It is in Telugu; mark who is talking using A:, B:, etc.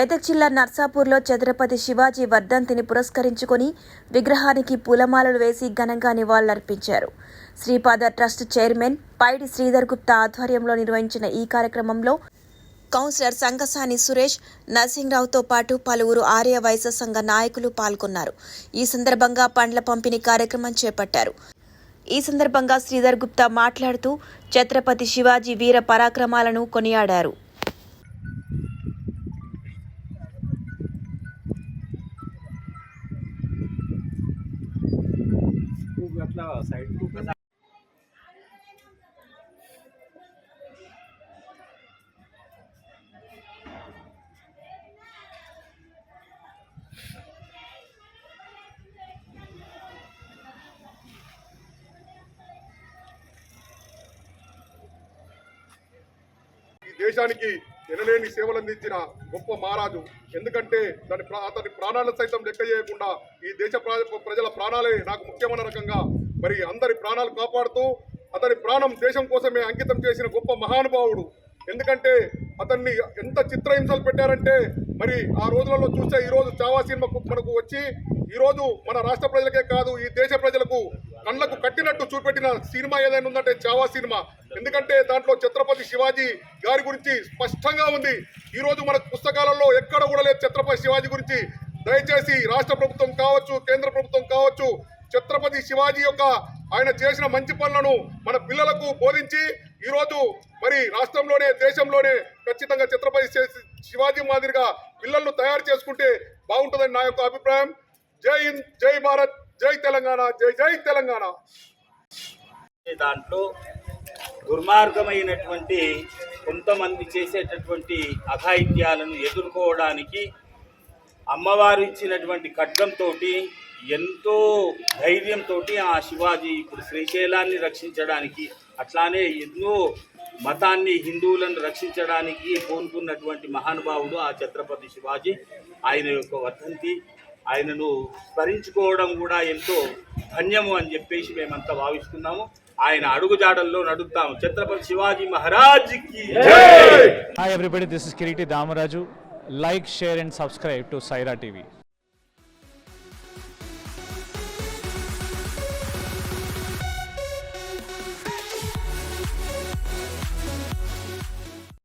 A: మెదక్ జిల్లా నర్సాపూర్లో ఛత్రపతి శివాజీ వర్ధంతిని పురస్కరించుకొని విగ్రహానికి పూలమాలలు వేసి ఘనంగా నివాళులర్పించారు. శ్రీపాద ట్రస్ట్ చైర్మన్ పైడి శ్రీధర్ గుప్తా ఆధ్వర్యంలో నిర్వహించిన ఈ కార్యక్రమంలో కౌన్సిలర్ సంగసాని సురేష్, నర్సింగ్రావుతో పాటు పలువురు ఆర్య వైశ్య సంఘ నాయకులు పాల్గొన్నారు. ఈ సందర్భంగా పండ్ల పంపిణీ కార్యక్రమం చేపట్టారు. ఈ సందర్భంగా శ్రీధర్ గుప్తా మాట్లాడుతూ ఛత్రపతి శివాజీ వీర పరాక్రమాలను కొనియాడారు.
B: దేశానికి ఎనలేని సేవలు అందించిన గొప్ప మహారాజు. ఎందుకంటే అతని ప్రాణాలను సైతం లెక్క చేయకుండా ఈ దేశ ప్రజల ప్రాణాలే నాకు ముఖ్యమైన రకంగా మరి అందరి ప్రాణాలు కాపాడుతూ అతని ప్రాణం దేశం కోసమే అంకితం చేసిన గొప్ప మహానుభావుడు. ఎందుకంటే అతన్ని ఎంత చిత్రహింసలు పెట్టారంటే మరి ఆ రోజులలో చూస్తే ఈరోజు చావా సినిమా మనకు వచ్చి ఈరోజు మన రాష్ట్ర ప్రజలకే కాదు ఈ దేశ ప్రజలకు కళ్ళకు కట్టినట్టు చూపెట్టిన సినిమా ఏదైనా ఉందంటే చావా సినిమా. ఎందుకంటే దాంట్లో ఛత్రపతి శివాజీ గారి గురించి స్పష్టంగా ఉంది. ఈరోజు మన పుస్తకాలలో ఎక్కడ కూడా లేదు ఛత్రపతి శివాజీ గురించి. దయచేసి రాష్ట్ర ప్రభుత్వం కావచ్చు, కేంద్ర ప్రభుత్వం కావచ్చు, ఛత్రపతి శివాజీ యొక్క ఆయన చేసిన మంచి పనులను మన పిల్లలకు బోధించి ఈరోజు మరి రాష్ట్రంలోనే దేశంలోనే ఖచ్చితంగా ఛత్రపతి శివాజీ మాదిరిగా పిల్లలను తయారు చేసుకుంటే బాగుంటుందని నా యొక్క అభిప్రాయం. జై హింద్, జై భారత్, జై తెలంగాణ, జై జై తెలంగాణ.
C: దాంట్లో దుర్మార్గమైనటువంటి కొంతమంది చేసేటటువంటి అఘాయిత్యాలను ఎదుర్కోవడానికి అమ్మవారు ఇచ్చినటువంటి ఖడ్గంతో ఎంతో ధైర్యంతో ఆ శివాజీ ఇప్పుడు శ్రీశైలాన్ని రక్షించడానికి అట్లానే ఎన్నో మతాన్ని హిందువులను రక్షించడానికి కోరుకున్నటువంటి మహానుభావుడు ఆ ఛత్రపతి శివాజీ. ఆయన యొక్క వర్ధంతి ఆయనను స్మరించుకోవడం కూడా ఎంతో ధన్యము అని చెప్పేసి మేమంతా భావిస్తున్నాము. ఆయన అడుగుజాడల్లో నడుస్తాము. ఛత్రపతి శివాజీ మహారాజ్ కి జై.
D: Hi everybody, this is Kiriti Damaraju. Like, share and subscribe to Saira TV.